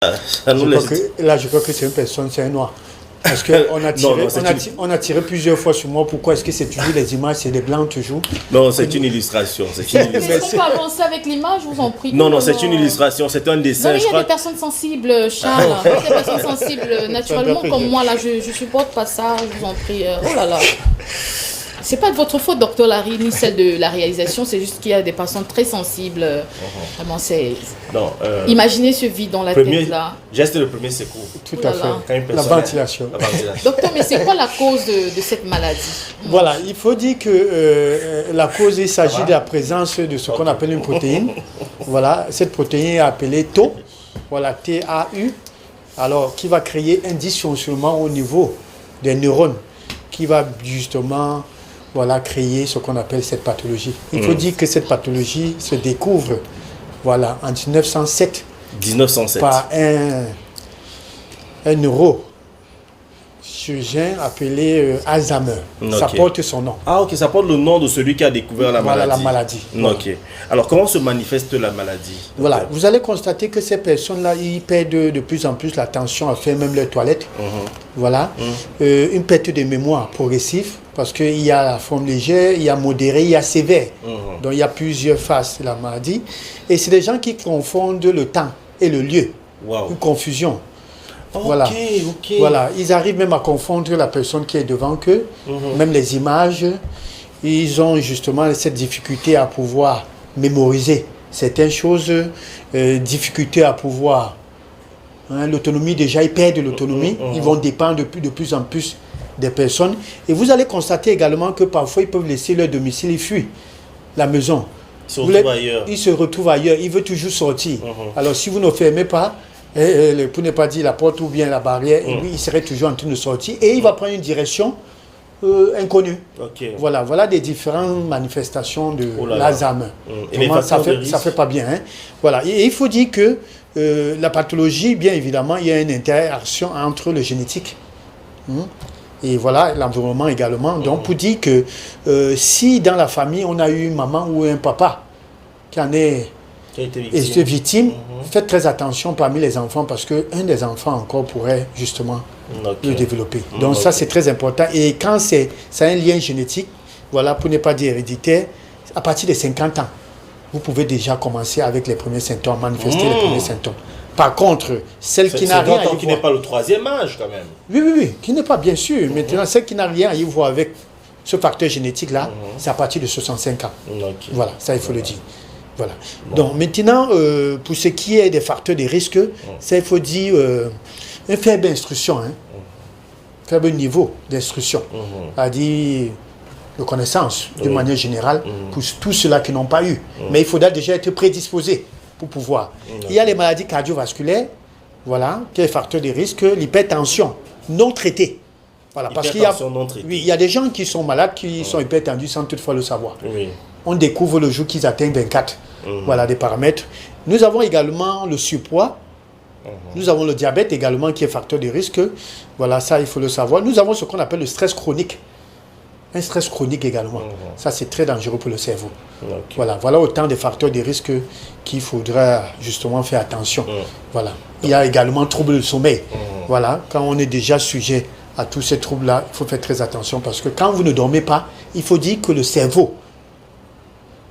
Ça nous laisse... je crois que c'est une personne, c'est un noir. Parce qu'on a tiré, on a tiré plusieurs fois sur moi. Pourquoi est-ce que c'est toujours les images, c'est des blancs toujours? Non, c'est une illustration. Est-ce qu'on peut avancer avec l'image, je vous en prie? Non, c'est une illustration, c'est un dessin. Non, mais il y a des personnes sensibles, Charles. Il y a des personnes sensibles, naturellement, comme moi, là, je supporte pas ça, je vous en prie. Oh là là. C'est pas de votre faute, docteur Larry, ni celle de la réalisation, c'est juste qu'il y a des personnes très sensibles. Vraiment, c'est... Non, imaginez ce vide dans la tête, là. Geste le premier secours. Tout à fait. La ventilation. Docteur, mais c'est quoi la cause de cette maladie? Voilà, il faut dire que la cause, il s'agit de la présence de ce qu'on appelle une protéine. Voilà, cette protéine est appelée Tau, voilà, T-A-U, alors qui va créer un dysfonctionnement au niveau des neurones, qui va justement... voilà, créer ce qu'on appelle cette pathologie. Il faut dire que cette pathologie se découvre voilà, en 1907 par un neurochirurgien appelé Alzheimer. Ça porte son nom. Ah ok, ça porte le nom de celui qui a découvert la maladie. Voilà la maladie. Ok. Alors comment se manifeste la maladie? Voilà, vous allez constater que ces personnes-là, ils perdent de plus en plus l'attention à faire même leurs toilettes. Voilà. Une perte de mémoire progressive. Parce qu'il y a la forme légère, il y a modéré, il y a sévère. Donc il y a plusieurs phases de la maladie. Et c'est des gens qui confondent le temps et le lieu. Une confusion. Voilà. Voilà. Ils arrivent même à confondre la personne qui est devant eux. Même les images. Ils ont justement cette difficulté à pouvoir mémoriser certaines choses. Difficulté à pouvoir... l'autonomie, déjà, ils perdent l'autonomie. Ils vont dépendre de plus en plus des personnes. Et vous allez constater également que parfois, ils peuvent laisser leur domicile, ils fuient la maison. Ils se retrouvent ailleurs. Ils veulent toujours sortir. Alors, si vous ne fermez pas, pour ne pas dire la porte ou bien la barrière, il serait toujours en train de sortir. Et il va prendre une direction inconnue. Voilà des différentes manifestations de l'Alzheimer. Ça fait pas bien. Hein? Voilà. Et il faut dire que la pathologie, bien évidemment, il y a une interaction entre le génétique et voilà, l'environnement également. Donc, pour dire que si dans la famille, on a eu une maman ou un papa qui en est victime, faites très attention parmi les enfants parce qu'un des enfants encore pourrait justement le développer. Donc, ça, c'est très important. Et quand ça a un lien génétique, voilà, pour ne pas dire héréditaire, à partir de 50 ans, vous pouvez déjà commencer avec les premiers symptômes, manifester les premiers symptômes. Par contre, celle qui n'a rien à y voir... qui n'est pas le troisième âge quand même. Oui, qui n'est pas bien sûr. Maintenant, celle qui n'a rien à y voir avec ce facteur génétique-là, c'est à partir de 65 ans. Voilà, ça il faut le dire. Voilà. Donc maintenant, pour ce qui est des facteurs de risque, ça il faut dire une faible instruction, faible niveau d'instruction, c'est-à-dire de connaissance d'une manière générale pour tous ceux-là qui n'ont pas eu. Mais il faudra déjà être prédisposé pour pouvoir. Il y a les maladies cardiovasculaires, voilà, qui est facteur de risque, l'hypertension non traitée. Voilà, parce qu'il y a des gens qui sont malades, qui sont hypertendus sans toutefois le savoir. On découvre le jour qu'ils atteignent 24. Voilà des paramètres. Nous avons également le surpoids. Nous avons le diabète également qui est facteur de risque. Voilà, ça il faut le savoir. Nous avons ce qu'on appelle le stress chronique. Un stress chronique également. Ça, c'est très dangereux pour le cerveau. Voilà autant de facteurs de risque qu'il faudra justement faire attention. Voilà. Il y a également troubles du sommeil. Voilà. Quand on est déjà sujet à tous ces troubles-là, il faut faire très attention parce que quand vous ne dormez pas, il faut dire que le cerveau,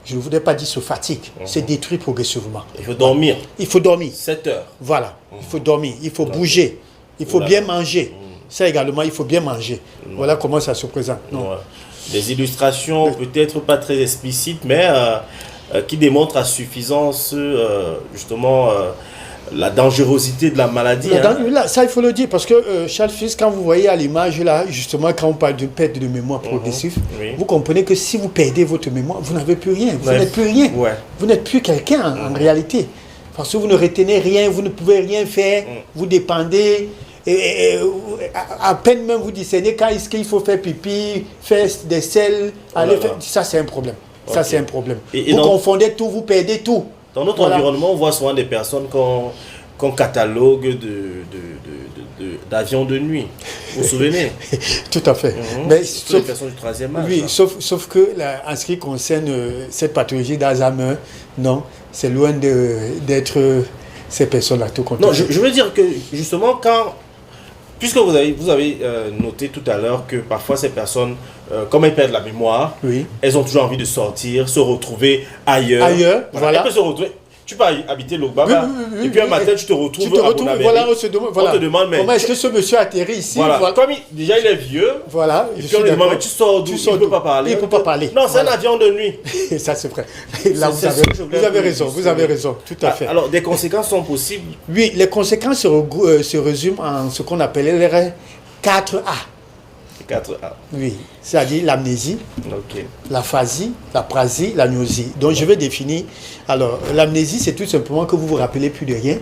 je ne voudrais pas dire se fatigue, c'est détruit progressivement. Il faut dormir. Il faut dormir. 7 heures. Voilà. Il faut dormir. Il faut bouger. Il faut bien manger. Ça également, il faut bien manger. Voilà comment ça se présente. Des illustrations peut-être pas très explicites, mais qui démontrent à suffisance justement la dangerosité de la maladie. Là, ça, il faut le dire, parce que Charles Fils, quand vous voyez à l'image, là, justement, quand on parle de perte de mémoire progressive, vous comprenez que si vous perdez votre mémoire, vous n'avez plus rien. Vous n'êtes plus rien. Vous n'êtes plus quelqu'un en réalité. Parce que vous ne retenez rien, vous ne pouvez rien faire, vous dépendez. Et à peine même vous discernez quand est-ce qu'il faut faire pipi, faire des selles, ça c'est un problème. Ça c'est un problème. Vous confondez tout, vous perdez tout. Dans notre environnement, on voit souvent des personnes qu'on catalogue d'avions de nuit. Vous vous souvenez? Tout à fait. Mais sauf les personnes du troisième âge. Oui, sauf que en ce qui concerne cette pathologie d'Alzheimer, non, c'est loin d'être ces personnes-là tout compte. Non, je veux dire que justement, puisque vous avez noté tout à l'heure que parfois ces personnes, comme elles perdent la mémoire, Oui. elles ont toujours envie de sortir, se retrouver ailleurs. Voilà. Elles peuvent se retrouver. Tu peux habiter l'Ogbaba, et puis un matin tu te retrouves à Bonamérique. Voilà, on te demande, mais comment est-ce que ce monsieur atterrit ici? voilà. Comme déjà il est vieux, voilà, et puis on lui demande, mais tu sors d'où? Il ne peut pas parler. Il ne peut pas parler. Non, c'est un avion de nuit. Ça c'est vrai. Là, vous avez raison, tout à fait. Alors, des conséquences sont possibles. Oui, les conséquences se résument en ce qu'on appelle les 4A. 4A. Oui, c'est-à-dire l'amnésie, Ok. l'aphasie, la prasie, l'agnosie. Donc je vais définir. Alors, l'amnésie, c'est tout simplement que vous vous rappelez plus de rien.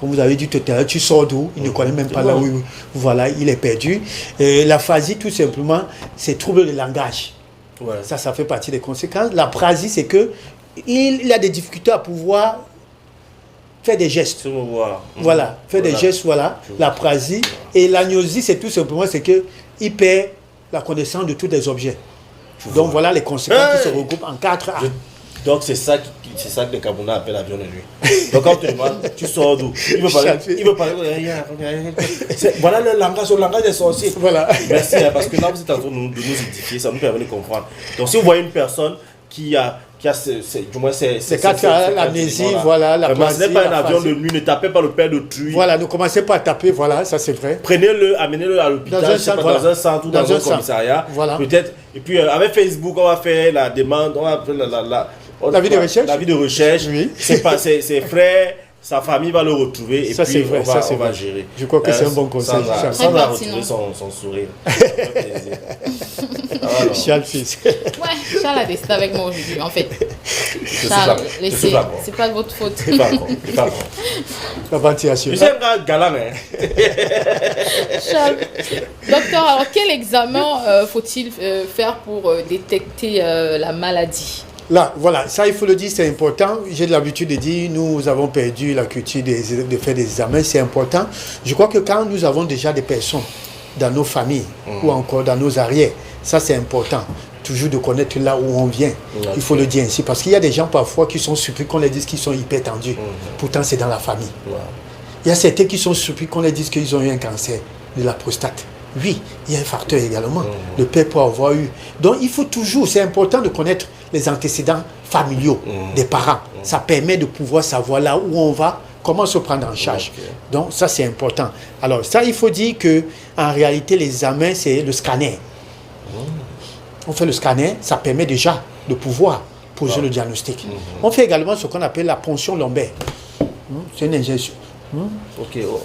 Comme vous avez dit tout à l'heure, tu sors d'où? Il ne connaît même pas là où. Voilà, il est perdu. L'aphasie, tout simplement, c'est trouble de langage. Ouais. Ça fait partie des conséquences. La prasie, c'est que il a des difficultés à pouvoir faire des gestes. Se mouvoir. Voilà, faire des gestes, voilà. La prasie. Et l'agnosie, c'est tout simplement, c'est que il perd la connaissance de tous les objets. Donc voilà les conséquences qui se regroupent en 4A. Donc c'est ça que les Camerounais appellent avion de nuit. Donc quand on te demande, tu sors d'où? Il veut parler. Voilà le langage des sorciers. Voilà. Merci, parce que là vous êtes en train de nous édifier, ça nous permet de comprendre. Donc si vous voyez une personne qui a du moins c'est 4A, l'amnésie, voilà, la prasie. Ce n'est pas un avion de nuit, ne tapez pas le père de truie. Voilà, ne commencez pas à taper, voilà, ça c'est vrai. Prenez-le, amenez-le à l'hôpital, dans un centre ou dans un commissariat. Voilà. Peut-être. Et puis avec Facebook, on va faire la demande, on va faire la vie de recherche. La vie de recherche. Oui. Ses frères, sa famille va le retrouver et ça, puis vrai, on va gérer. Je crois que c'est un bon conseil. Sandra a retrouvé son sourire. Charles fils. Ouais, Charles a décidé avec moi aujourd'hui, en fait. Charles, laissez, c'est pas de votre faute. C'est pas bon. La ventilation. Tu sais, un gars galant, hein. Charles, docteur, alors quel examen faut-il faire pour détecter la maladie? Là, voilà, ça il faut le dire, c'est important. J'ai l'habitude de dire, nous avons perdu la culture de faire des examens, c'est important. Je crois que quand nous avons déjà des personnes dans nos familles ou encore dans nos arrières, ça c'est important. Toujours de connaître là où on vient. Il faut le dire ainsi. Parce qu'il y a des gens parfois qui sont surpris qu'on leur dise qu'ils sont hyper tendus. Pourtant c'est dans la famille. Il y a certains qui sont surpris qu'on leur dise qu'ils ont eu un cancer de la prostate. Oui, il y a un facteur également. Le père peut avoir eu. Donc il faut toujours, c'est important de connaître les antécédents familiaux des parents. Ça permet de pouvoir savoir là où on va, comment se prendre en charge. Donc ça c'est important. Alors ça il faut dire que en réalité l'examen c'est le scanner. On fait le scanner, ça permet déjà de pouvoir poser le diagnostic. On fait également ce qu'on appelle la ponction lombaire. C'est une injection.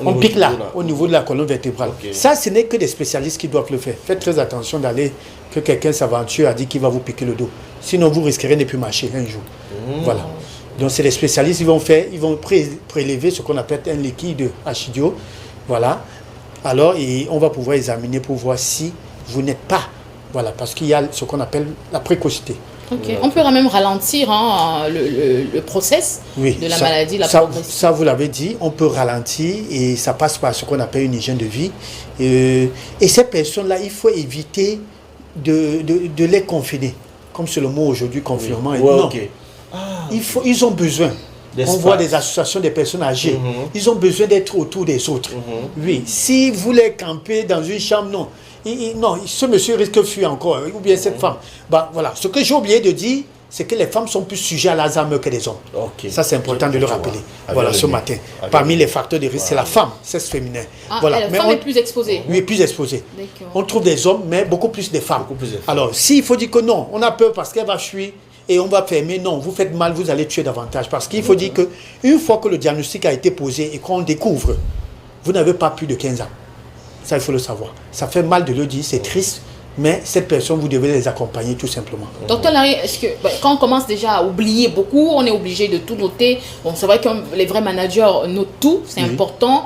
On pique là, au niveau de la colonne vertébrale. Ça, ce n'est que des spécialistes qui doivent le faire. Faites très attention d'aller, que quelqu'un s'aventure à dire qu'il va vous piquer le dos. Sinon, vous risquerez de ne plus marcher un jour. Voilà. Donc, c'est des spécialistes, ils vont prélever ce qu'on appelle un liquide acidio. Voilà. Alors, on va pouvoir examiner pour voir si vous n'êtes pas. Voilà, parce qu'il y a ce qu'on appelle la précocité. On peut même ralentir le process de la maladie, la progression. Ça, vous l'avez dit, on peut ralentir et ça passe par ce qu'on appelle une hygiène de vie. Et ces personnes-là, il faut éviter de les confiner. Comme c'est le mot aujourd'hui, confinement. Non. Ils ont besoin. On voit des associations des personnes âgées. Ils ont besoin d'être autour des autres. Oui. Si vous les campez dans une chambre, non. Non, ce monsieur risque de fuir encore, ou bien cette femme. Voilà. Ce que j'ai oublié de dire, c'est que les femmes sont plus sujets à l'Alzheimer que les hommes. Ça, c'est important de le rappeler. Voilà, ce matin. Parmi les facteurs de risque, c'est la femme, sexe féminin. Voilà. La femme est plus exposée. Oui, plus exposée. On trouve des hommes, mais beaucoup plus des femmes. Alors, s'il faut dire que non, on a peur parce qu'elle va fuir et on va fermer, non, vous faites mal, vous allez tuer davantage. Parce qu'il faut dire qu'une fois que le diagnostic a été posé et qu'on découvre, vous n'avez pas plus de 15 ans. Ça, il faut le savoir. Ça fait mal de le dire, c'est triste, mais cette personne, vous devez les accompagner tout simplement. Docteur Larry, est-ce que quand on commence déjà à oublier beaucoup, on est obligé de tout noter. Bon, c'est vrai que les vrais managers notent tout, c'est important.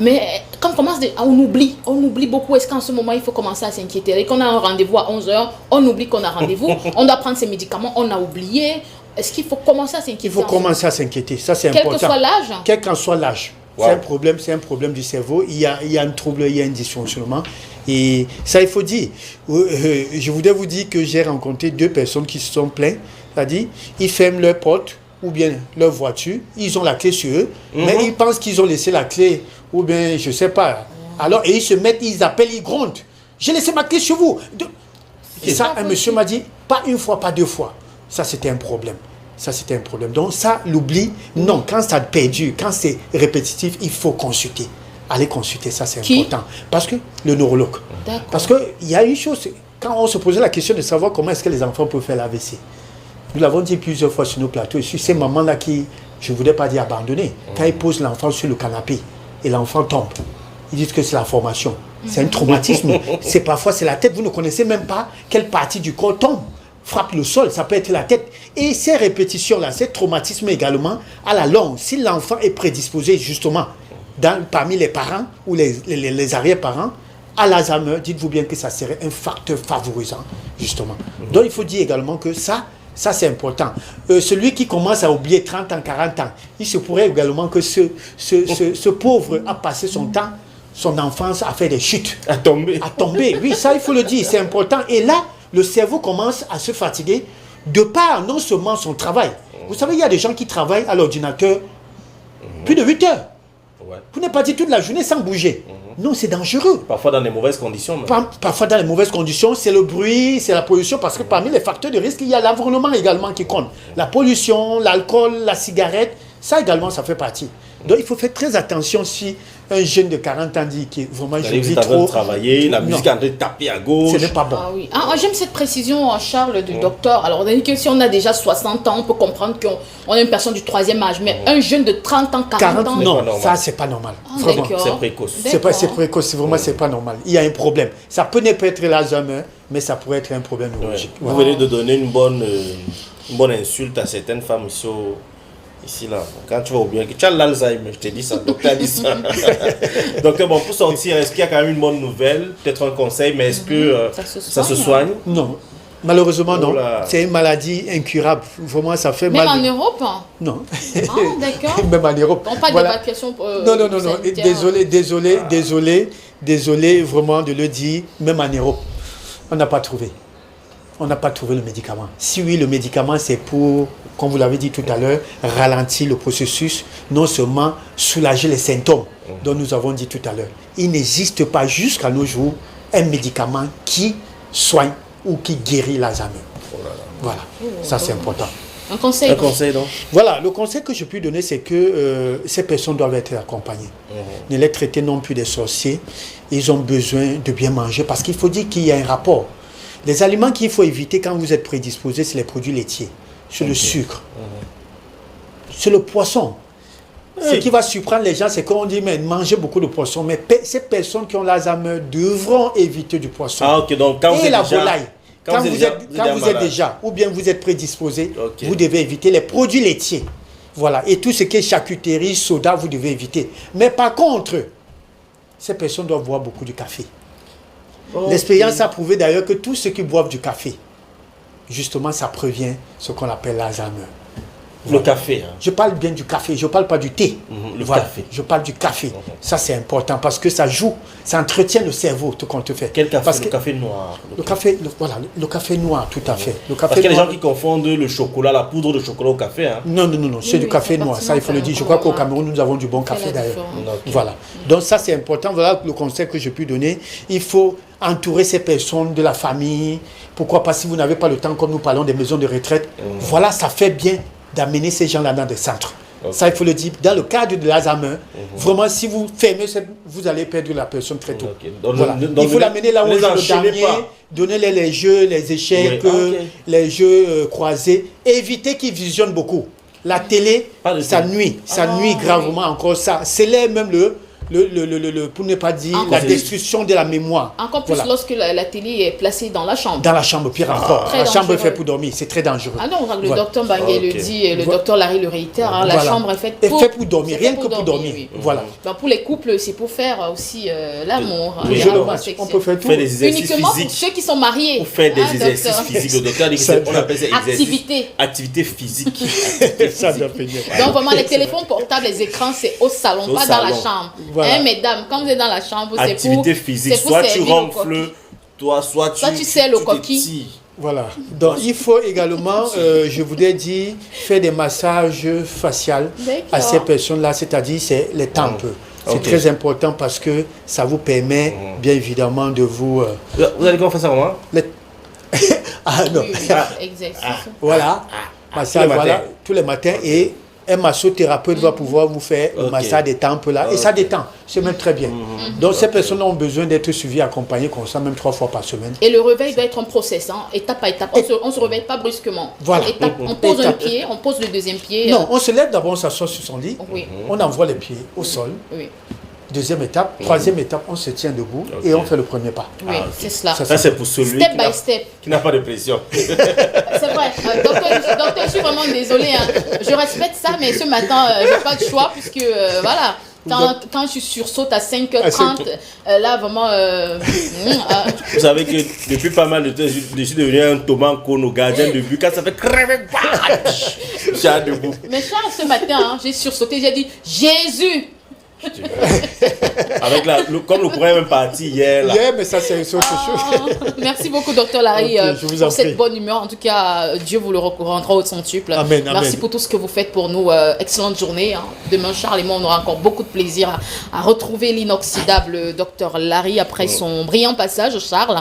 Mais quand on commence, on oublie beaucoup. Est-ce qu'en ce moment, il faut commencer à s'inquiéter? Et qu'on a un rendez-vous à 11h, on oublie qu'on a rendez-vous. On doit prendre ses médicaments, on a oublié. Est-ce qu'il faut commencer à s'inquiéter? Il faut commencer à s'inquiéter, ça c'est important. Quel que soit l'âge? Quel qu'en soit l'âge. C'est un problème du cerveau. Il y a un trouble, il y a un dysfonctionnement. Et ça, il faut dire. Je voudrais vous dire que j'ai rencontré 2 personnes qui se sont plaintes. C'est-à-dire, ils ferment leur porte ou bien leur voiture, ils ont la clé sur eux, mais ils pensent qu'ils ont laissé la clé, ou bien je ne sais pas. Alors, et ils se mettent, ils appellent, ils grondent. J'ai laissé ma clé chez vous. Et ça, un monsieur m'a dit, pas une fois, pas deux fois. Ça, c'était un problème. Ça, c'était un problème. Donc ça, l'oubli, non, quand ça perdu, quand c'est répétitif, il faut consulter. Allez consulter, ça c'est important. Parce que le neurologue. Parce qu'il y a une chose, quand on se posait la question de savoir comment est-ce que les enfants peuvent faire l'AVC, nous l'avons dit plusieurs fois sur nos plateaux, sur ces mamans-là qui, je ne voudrais pas dire abandonner, quand ils posent l'enfant sur le canapé et l'enfant tombe, ils disent que c'est la formation. C'est un traumatisme. C'est parfois, c'est la tête. Vous ne connaissez même pas quelle partie du corps tombe, frappe le sol. Ça peut être la tête. Et ces répétitions-là, ces traumatismes également, à la longue, si l'enfant est prédisposé justement parmi les parents ou les arrière-parents, à l'Alzheimer, dites-vous bien que ça serait un facteur favorisant, justement. Donc, il faut dire également que ça c'est important. Celui qui commence à oublier 30 ans, 40 ans, il se pourrait également que ce pauvre a passé son temps, son enfance à faire des chutes. À tomber. À tomber, oui, ça il faut le dire, c'est important. Et là, le cerveau commence à se fatiguer de par non seulement son travail. Vous savez, il y a des gens qui travaillent à l'ordinateur plus de 8 heures. Ouais. Vous n'êtes pas dit toute la journée sans bouger. Non, c'est dangereux. Parfois dans les mauvaises conditions. Parfois dans les mauvaises conditions, c'est le bruit, c'est la pollution, parce que parmi les facteurs de risque, il y a l'environnement également qui compte. La pollution, l'alcool, la cigarette, ça également, ça fait partie. Donc il faut faire très attention si un jeune de 40 ans dit que vraiment je vis trop. Travailler, la musique est en train de taper à gauche. Ce n'est pas bon. Ah oui. J'aime cette précision, Charles, du docteur. Alors on a dit que si on a déjà 60 ans, on peut comprendre qu'on est une personne du troisième âge. Mais un jeune de 30 ans, 40 ans... Non, ça c'est pas normal. Vraiment. C'est précoce. C'est précoce, vraiment c'est pas normal. Il y a un problème. Ça peut ne pas être l'Alzheimer, mais ça pourrait être un problème neurologique. Vous venez de donner une bonne insulte à certaines femmes ici là, quand tu vas oublier que tu as l'Alzheimer, je te dis ça, le docteur a dit ça. Donc bon, pour sortir, est-ce qu'il y a quand même une bonne nouvelle, peut-être un conseil, mais est-ce que ça se soigne? Non, malheureusement non. C'est une maladie incurable. Vraiment, ça fait mal. Même en Europe? Non. Ah, d'accord. Même en Europe. Donc pas d'évacuation non. Désolé vraiment de le dire, même en Europe, on n'a pas trouvé. On n'a pas trouvé le médicament. Si oui, le médicament, c'est pour, comme vous l'avez dit tout à l'heure, ralentir le processus, non seulement soulager les symptômes dont nous avons dit tout à l'heure. Il n'existe pas jusqu'à nos jours un médicament qui soigne ou qui guérit l'Alzheimer. Voilà, ça c'est important. Un conseil donc. Voilà, le conseil que je peux donner, c'est que ces personnes doivent être accompagnées. Ne les traiter non plus des sorciers. Ils ont besoin de bien manger parce qu'il faut dire qu'il y a un rapport. Les aliments qu'il faut éviter quand vous êtes prédisposé, c'est les produits laitiers, c'est le sucre, c'est le poisson. Ce qui va surprendre les gens, c'est qu'on dit, mais mangez beaucoup de poisson. Mais ces personnes qui ont l'Alzheimer devront éviter du poisson. Ah, ok, donc quand et la volaille. Quand vous êtes déjà, ou bien vous êtes prédisposé, vous devez éviter les produits laitiers. Voilà. Et tout ce qui est charcuterie, soda, vous devez éviter. Mais par contre, ces personnes doivent boire beaucoup de café. L'expérience a prouvé d'ailleurs que tous ceux qui boivent du café, justement, ça prévient ce qu'on appelle l'Alzheimer. Le café. Je parle bien du café, je ne parle pas du thé. Café. Je parle du café. Ça, c'est important parce que ça joue, ça entretient le cerveau, tout qu'on te fait. Quel café? Le café noir. Le café noir, tout à fait. Parce qu'il y a des gens qui confondent le chocolat, la poudre de chocolat au café. Hein. Non, c'est du café noir. Ça, il faut le dire. Je crois qu'au Cameroun, nous avons du bon café d'ailleurs. Voilà. Donc ça, c'est important. Voilà le conseil que je peux donner. Il faut entourer ces personnes de la famille. Pourquoi pas si vous n'avez pas le temps, comme nous parlons des maisons de retraite. Voilà, ça fait bien d'amener ces gens-là dans des centres. Ça, il faut le dire. Dans le cadre de l'Alzheimer, vraiment, si vous fermez, vous allez perdre la personne très tôt. Voilà. Il faut l'amener là où il le dernier, donner les jeux, les échecs, les jeux croisés. Éviter qu'ils visionnent beaucoup. La télé, ça nuit. Ça nuit gravement encore. Ça célèbre même pour ne pas dire la destruction de la mémoire. Encore plus lorsque la télé est placée dans la chambre. Dans la chambre, pire encore. La chambre est faite pour dormir, c'est très dangereux. Ah non, le docteur Bangué le dit, et le docteur Larry le réitère, la chambre est faite pour dormir, rien que pour dormir. Oui. Voilà. Donc pour les couples, c'est pour faire aussi l'amour. On peut faire tout. Faire des exercices uniquement physiques. pour ceux qui sont mariés. Pour faire des exercices physiques. Le docteur dit qu'on appelle ça activité physique. Donc vraiment, les téléphones portables, les écrans, c'est au salon, pas dans la chambre. Mesdames, quand vous êtes dans la chambre, c'est pour... Activité physique, soit tu ronfles, soit tu sais le coquille. Voilà. Donc, il faut également, je voudrais dire, faire des massages faciaux à ces personnes-là, c'est-à-dire c'est les tempes. C'est très important parce que ça vous permet, bien évidemment, de vous... Vous allez comment faire ça, comment? Ah non. Oui, exercice. Voilà. Massage, tous les voilà, matins. tous les matins. Et un massothérapeute va pouvoir vous faire le massage des tempes là. Et ça détend. C'est même très bien. Donc, ces personnes ont besoin d'être suivies, accompagnées comme ça, même 3 fois par semaine. Et le réveil doit être un process, hein, étape par étape. On se réveille pas brusquement. Voilà. On pose un pied, on pose le deuxième pied. Non, on se lève d'abord, on s'assoit sur son lit. Oui. On envoie les pieds au sol. Oui, Deuxième étape. Troisième étape, on se tient debout et on fait le premier pas. oui, c'est cela. Ça, c'est pour celui Step by step. qui n'a pas de pression. C'est vrai. Docteur, je suis vraiment désolée. Hein. Je respecte ça, mais ce matin, j'ai pas de choix puisque, voilà. Quand je sursaute à 5h30, là, vraiment... Vous savez que depuis pas mal de temps, je suis devenu un Thomas Kono, gardien de but. Quand ça fait crève, je suis debout. Mais Charles, ce matin, hein, j'ai sursauté, j'ai dit « Jésus !» Avec comme le courant est même parti hier. Là. Yeah, mais ça, c'est autre chose. Merci beaucoup, Docteur Larry, je vous en pour cette prie. bonne humeur. En tout cas, Dieu vous le rendra au centuple. Amen, Merci amen. pour tout ce que vous faites pour nous. Excellente journée. Hein. Demain, Charles et moi, on aura encore beaucoup de plaisir à retrouver l'inoxydable Docteur Larry après son brillant passage, Charles.